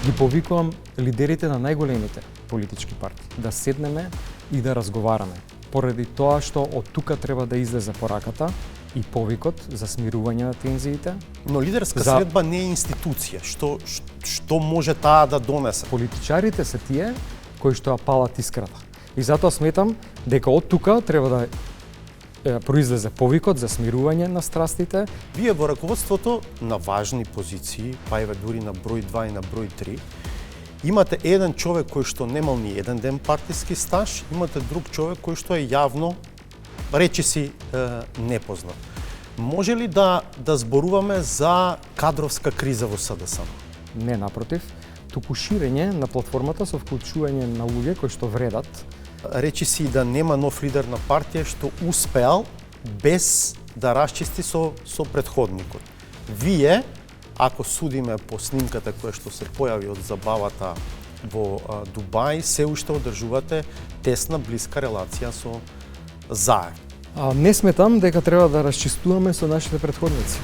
Ги повикувам лидерите на најголемите политички партии да седнеме и да разговараме. Поради тоа што од тука треба да излезе пораката и повикот за смирување на тензиите. Но лидерска средба не е институција. Што може таа да донесе? Политичарите се тие кои што ја палат искрата. И затоа сметам дека од тука треба да произлезе повикот за смирување на страстите. Вие во раководството на важни позиции, па еве дури на број 2 и на број 3, имате еден човек кој што немал ни еден ден партиски стаж, имате друг човек кој што е јавно, речиси, непознат. Може ли да зборуваме за кадровска криза во СДСМ? Не, напротив, туку ширење на платформата со вклучување на луѓе кои што вредат. Речиси да нема нов лидер на партија што успеал без да расчисти со претходникот. Вие, ако судиме по снимката која што се појави од забавата во Дубај, се уште одржувате тесна, блиска релација со ЗАЕ. Не сметам дека треба да расчистуваме со нашите претходници.